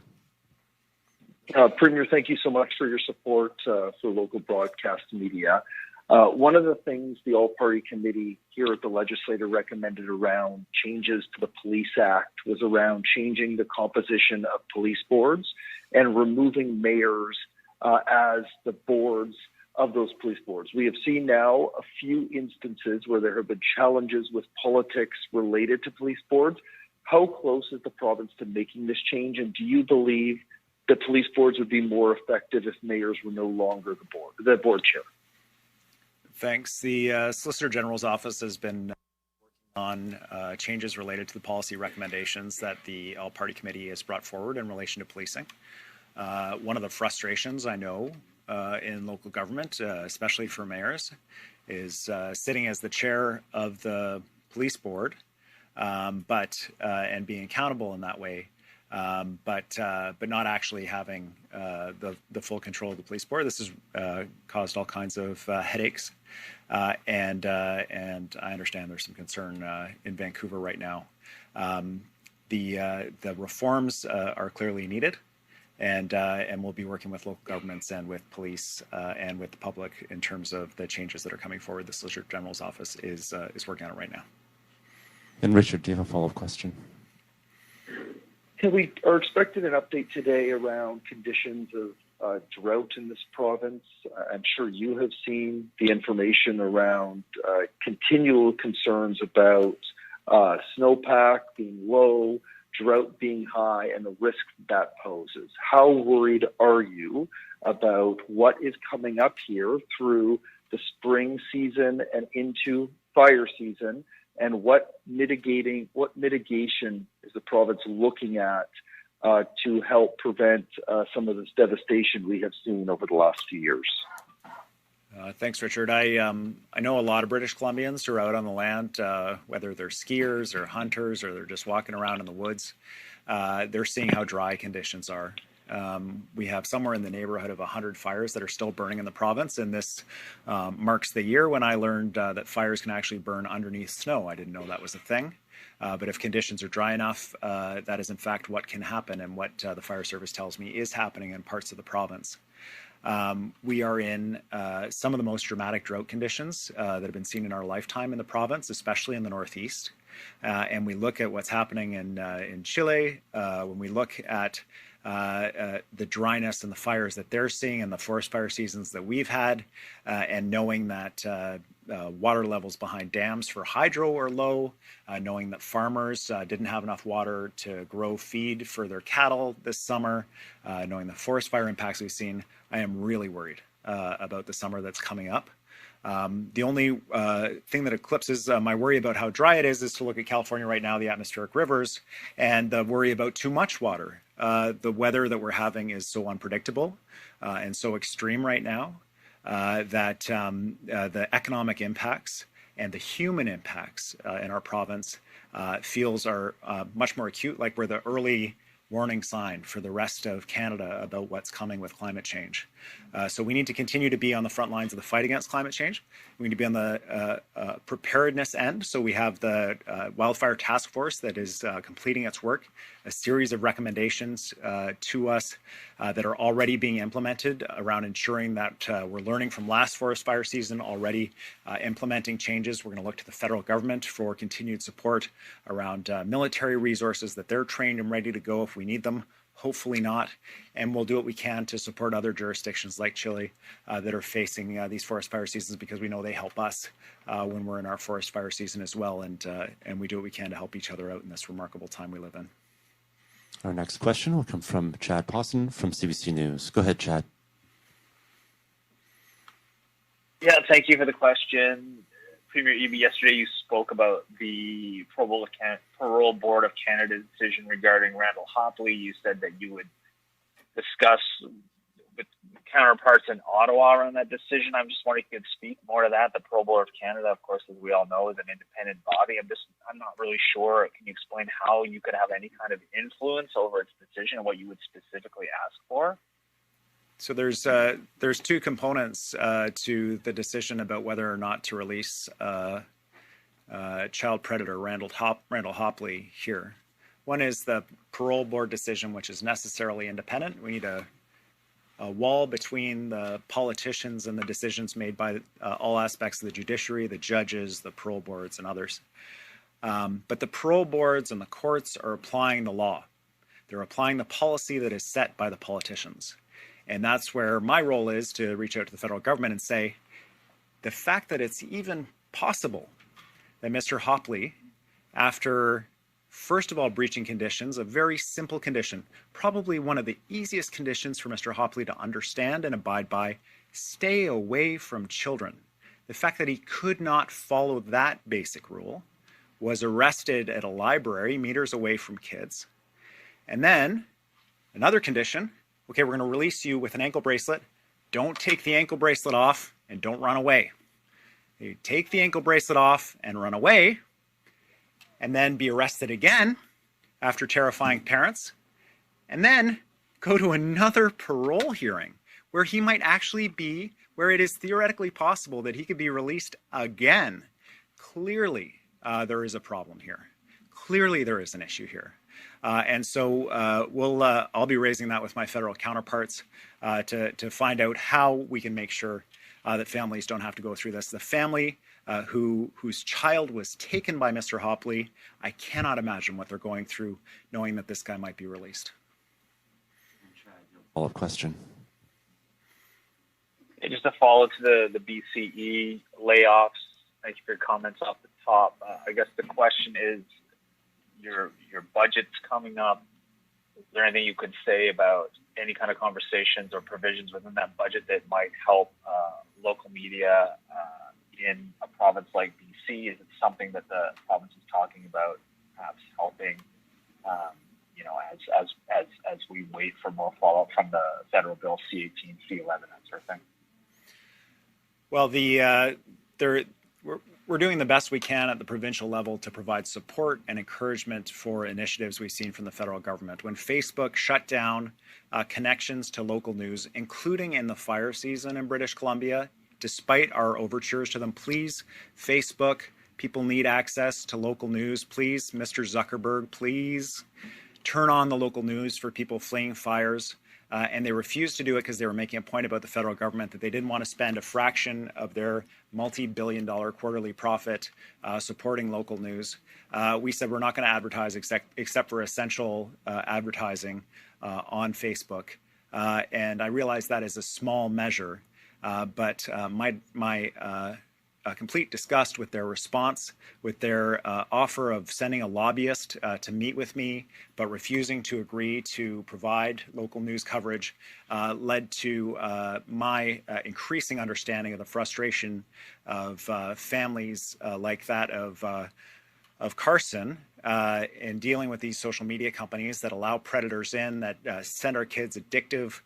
J: Premier, thank you so much for your support for local broadcast media. One of the things the All-Party Committee here at the Legislature recommended around changes to the Police Act was around changing the composition of police boards and removing mayors as the boards of those police boards. We have seen now a few instances where there have been challenges with politics related to police boards. How close is the province to making this change, and do you believe that police boards would be more effective if mayors were no longer the board chair?
B: Thanks. The Solicitor General's office has been working on changes related to the policy recommendations that the all-party committee has brought forward in relation to policing. One of the frustrations I know in local government, especially for mayors, is sitting as the chair of the police board, and being accountable in that way, but not actually having the full control of the police board. This has caused all kinds of headaches, and I understand there's some concern in Vancouver right now. The reforms are clearly needed, and we'll be working with local governments and with police and with the public in terms of the changes that are coming forward. The Solicitor General's office is working on it right now.
F: And Richard, do you have a follow-up question?
J: We are expecting an update today around conditions of drought in this province. I'm sure you have seen the information around continual concerns about snowpack being low, drought being high, and the risk that poses. How worried are you about what is coming up here through the spring season and into fire season? And what mitigation is the province looking at to help prevent some of this devastation we have seen over the last few years?
B: Thanks, Richard. I know a lot of British Columbians who are out on the land, whether they're skiers or hunters or they're just walking around in the woods. They're seeing how dry conditions are. We have somewhere in the neighborhood of 100 fires that are still burning in the province, and this marks the year when I learned that fires can actually burn underneath snow. I didn't know that was a thing, but if conditions are dry enough, that is in fact what can happen, and what the fire service tells me is happening in parts of the province. We are in some of the most dramatic drought conditions that have been seen in our lifetime in the province, especially in the northeast. And we look at what's happening in Chile, when we look at the dryness and the fires that they're seeing and the forest fire seasons that we've had, and knowing that water levels behind dams for hydro are low, knowing that farmers didn't have enough water to grow feed for their cattle this summer, knowing the forest fire impacts we've seen, I am really worried about the summer that's coming up. The only thing that eclipses my worry about how dry it is to look at California right now, the atmospheric rivers, and the worry about too much water. The weather that we're having is so unpredictable and so extreme right now that the economic impacts and the human impacts in our province feels are much more acute, like we're the early warning sign for the rest of Canada about what's coming with climate change. So we need to continue to be on the front lines of the fight against climate change. We need to be on the preparedness end. So we have the Wildfire Task Force that is completing its work, a series of recommendations to us that are already being implemented around ensuring that we're learning from last forest fire season, already implementing changes. We're going to look to the federal government for continued support around military resources, that they're trained and ready to go if we need them. Hopefully not. And we'll do what we can to support other jurisdictions like Chile that are facing these forest fire seasons, because we know they help us when we're in our forest fire season as well. And we do what we can to help each other out in this remarkable time we live in.
F: Our next question will come from Chad Pawson from CBC News. Go ahead, Chad.
K: Yeah, thank you for the question. Premier Eby, yesterday you spoke about the Parole Board of Canada's decision regarding Randall Hopley. You said that you would discuss with counterparts in Ottawa around that decision. I'm just wondering if you could speak more to that. The Parole Board of Canada, of course, as we all know, is an independent body. I'm not really sure. Can you explain how you could have any kind of influence over its decision and what you would specifically ask for?
B: So there's two components to the decision about whether or not to release child predator Randall Hopley here. One is the parole board decision, which is necessarily independent. We need a wall between the politicians and the decisions made by all aspects of the judiciary, the judges, the parole boards, and others. But the parole boards and the courts are applying the law. They're applying the policy that is set by the politicians. And that's where my role is, to reach out to the federal government and say, the fact that it's even possible that Mr. Hopley, after first of all breaching conditions, a very simple condition, probably one of the easiest conditions for Mr. Hopley to understand and abide by, stay away from children. The fact that he could not follow that basic rule was arrested at a library meters away from kids. And then another condition, okay, we're going to release you with an ankle bracelet. Don't take the ankle bracelet off and don't run away. You take the ankle bracelet off and run away, and then be arrested again after terrifying parents, and then go to another parole hearing where he might actually be, where it is theoretically possible that he could be released again. Clearly, there is a problem here. Clearly, there is an issue here. And so I'll be raising that with my federal counterparts to find out how we can make sure that families don't have to go through this. The family whose child was taken by Mr. Hopley, I cannot imagine what they're going through knowing that this guy might be released.
F: Follow-up question.
K: Hey, just a follow to the BCE layoffs. Thank you for your comments off the top. I guess the question is, your budget's coming up. Is there anything you could say about any kind of conversations or provisions within that budget that might help local media in a province like BC? Is it something that the province is talking about, perhaps helping, as we wait for more follow-up from the federal bill C-18, C-11, that sort of thing?
B: Well, we're doing the best we can at the provincial level to provide support and encouragement for initiatives we've seen from the federal government. When Facebook shut down connections to local news, including in the fire season in British Columbia, despite our overtures to them, please, Facebook, people need access to local news. Please, Mr. Zuckerberg, please turn on the local news for people fleeing fires. And they refused to do it because they were making a point about the federal government that they didn't want to spend a fraction of their multi-billion-dollar quarterly profit supporting local news. We said we're not going to advertise except for essential advertising on Facebook. And I realize that is a small measure, but my complete disgust with their response, with their offer of sending a lobbyist to meet with me, but refusing to agree to provide local news coverage, led to my increasing understanding of the frustration of families like that of Carson in dealing with these social media companies that allow predators in, that send our kids addictive,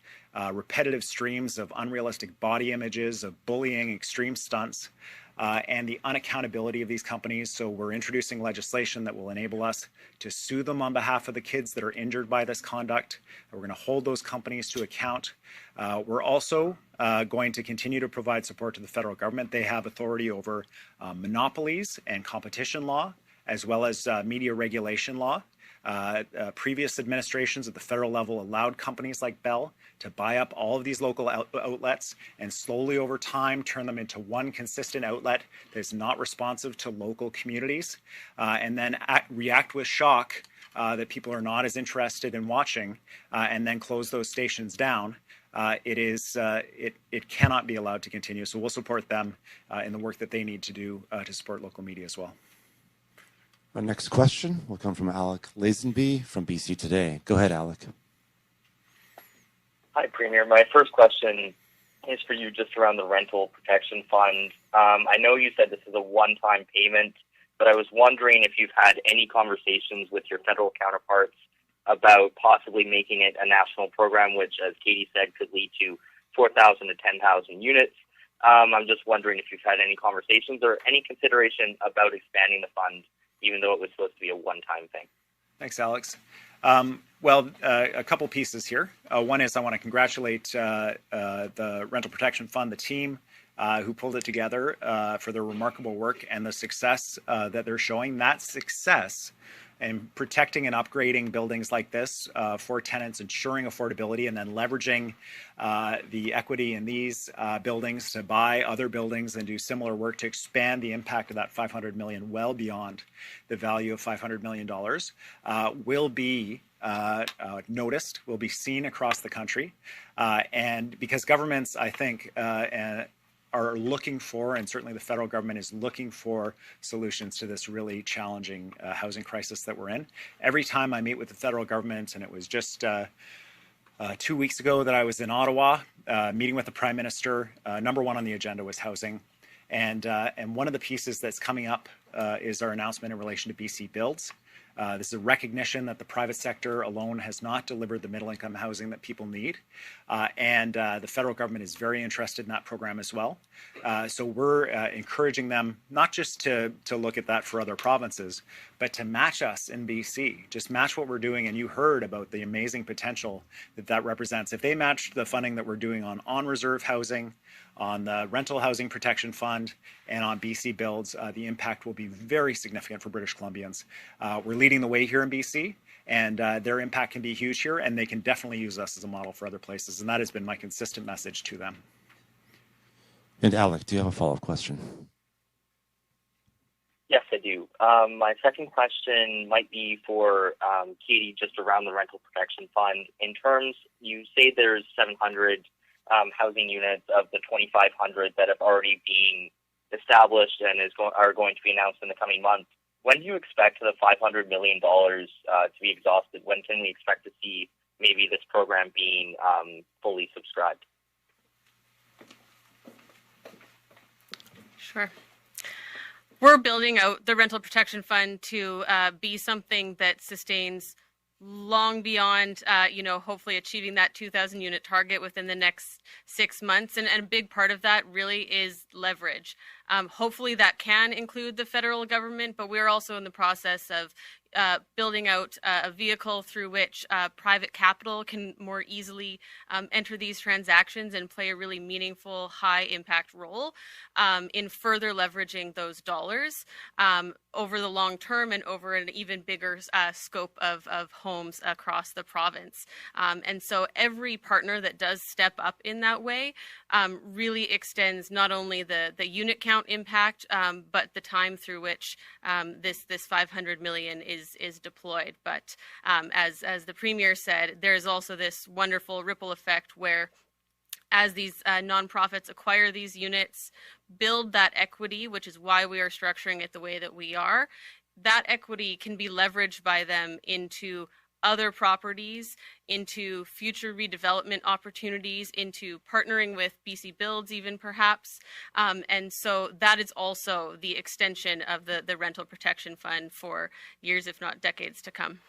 B: repetitive streams of unrealistic body images, of bullying, extreme stunts. And the unaccountability of these companies. So we're introducing legislation that will enable us to sue them on behalf of the kids that are injured by this conduct. We're going to hold those companies to account. We're also going to continue to provide support to the federal government. They have authority over monopolies and competition law, as well as media regulation law. Previous administrations at the federal level allowed companies like Bell to buy up all of these local outlets and slowly over time turn them into one consistent outlet that is not responsive to local communities, and then react with shock that people are not as interested in watching, and then close those stations down. It cannot be allowed to continue. So we'll support them in the work that they need to do to support local media as well.
F: Our next question will come from Alec Lazenby from BC Today. Go ahead, Alec.
L: Hi, Premier. My first question is for you just around the Rental Protection Fund. I know you said this is a one-time payment, but I was wondering if you've had any conversations with your federal counterparts about possibly making it a national program, which, as Katie said, could lead to 4,000 to 10,000 units. I'm just wondering if you've had any conversations or any consideration about expanding the fund, even though it was supposed to be a one-time thing.
B: Thanks, Alex. A couple pieces here. One is I want to congratulate the Rental Protection Fund, the team who pulled it together for their remarkable work and the success that they're showing. That success in protecting and upgrading buildings like this for tenants, ensuring affordability, and then leveraging the equity in these buildings to buy other buildings and do similar work to expand the impact of that $500 million well beyond the value of $500 million will be noticed, will be seen across the country. And because governments, I think, are looking for, and certainly the federal government is looking for, solutions to this really challenging housing crisis that we're in. Every time I meet with the federal government, and it was just 2 weeks ago that I was in Ottawa, meeting with the Prime Minister, number one on the agenda was housing. And one of the pieces that's coming up is our announcement in relation to BC Builds. This is a recognition that the private sector alone has not delivered the middle-income housing that people need, and the federal government is very interested in that program as well. So we're encouraging them not just to look at that for other provinces, but to match us in BC, just match what we're doing. And you heard about the amazing potential that represents. If they match the funding that we're doing on reserve housing, on the Rental Housing Protection Fund, and on BC Builds, the impact will be very significant for British Columbians. We're leading the way here in BC, and their impact can be huge here, and they can definitely use us as a model for other places, and that has been my consistent message to them.
F: And Alec, do you have a follow-up question?
L: Yes, I do. My second question might be for Katie, just around the Rental Protection Fund. In terms, you say there's 700 housing units of the 2,500 that have already been established and are going to be announced in the coming months. When do you expect the $500 million to be exhausted? When can we expect to see maybe this program being fully subscribed?
D: Sure. We're building out the Rental Protection Fund to be something that sustains long beyond, hopefully achieving that 2,000 unit target within the next 6 months. And a big part of that really is leverage. Hopefully that can include the federal government, but we're also in the process of building out a vehicle through which private capital can more easily enter these transactions and play a really meaningful, high-impact role in further leveraging those dollars over the long term and over an even bigger scope of homes across the province. And so every partner that does step up in that way really extends not only the unit count impact, but the time through which this 500 million is deployed. But as the Premier said, there's also this wonderful ripple effect where as these nonprofits acquire these units, build that equity, which is why we are structuring it the way that we are, that equity can be leveraged by them into other properties, into future redevelopment opportunities, into partnering with BC Builds even perhaps. And so that is also the extension of the Rental Protection Fund for years, if not decades to come.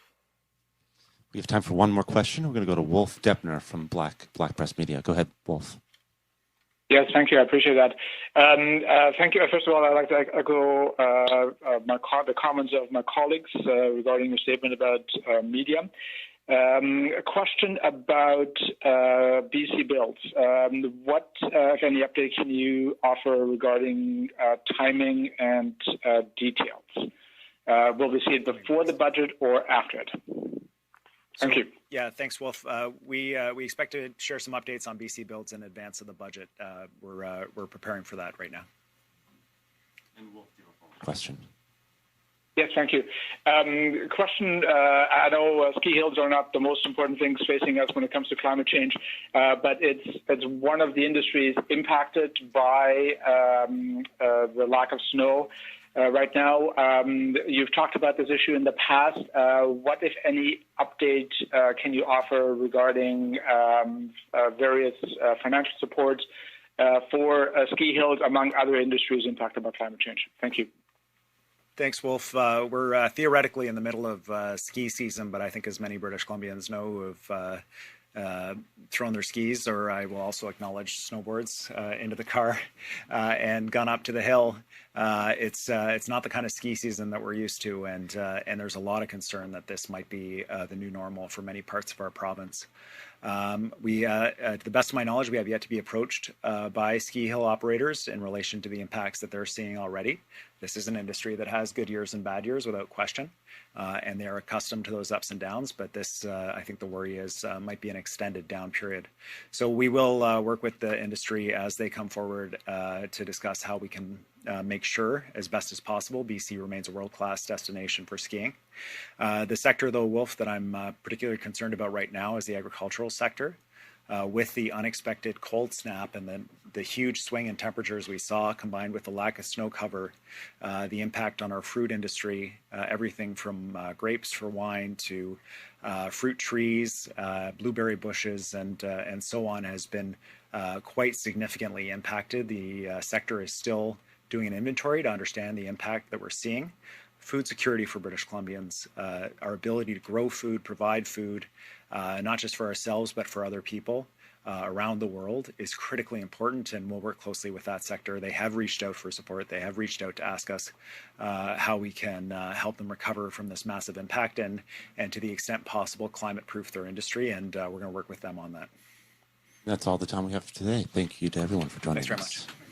F: We have time for one more question. We're going to go to Wolf Deppner from Black Press Media. Go ahead, Wolf.
M: Yes, thank you. I appreciate that. Thank you. First of all, I'd like to echo the comments of my colleagues regarding your statement about media. A question about BC Builds. What, if any, update can you offer regarding timing and details? Will we see it before the budget or after it? Thank you.
B: Yeah, thanks, Wolf. We expect to share some updates on BC Builds in advance of the budget. We're preparing for that right now.
F: And Wolf, do you have a follow-up question?
M: Yes, thank you. Question, I know ski hills are not the most important things facing us when it comes to climate change, but it's one of the industries impacted by the lack of snow. Right now, you've talked about this issue in the past. What, if any, update can you offer regarding various financial supports for ski hills, among other industries impacted by climate change? Thank you.
B: Thanks, Wolf. We're theoretically in the middle of ski season, but I think as many British Columbians know have thrown their skis, or I will also acknowledge snowboards, into the car and gone up to the hill. It's not the kind of ski season that we're used to, and there's a lot of concern that this might be the new normal for many parts of our province. To the best of my knowledge, we have yet to be approached by ski hill operators in relation to the impacts that they're seeing already. This is an industry that has good years and bad years without question, and they're accustomed to those ups and downs, but this, I think the worry is, might be an extended down period. So we will work with the industry as they come forward to discuss how we can make sure, as best as possible, BC remains a world-class destination for skiing. The sector, though, Wolf, that I'm particularly concerned about right now is the agricultural sector. With the unexpected cold snap and the huge swing in temperatures we saw, combined with the lack of snow cover, the impact on our fruit industry, everything from grapes for wine to fruit trees, blueberry bushes, and so on, has been quite significantly impacted. The sector is still doing an inventory to understand the impact that we're seeing. Food security for British Columbians, our ability to grow food, provide food, not just for ourselves, but for other people around the world is critically important, and we'll work closely with that sector. They have reached out for support. They have reached out to ask us how we can help them recover from this massive impact and to the extent possible, climate-proof their industry, and we're going to work with them on that.
F: That's all the time we have for today. Thank you to everyone for joining us.
B: Thanks very much.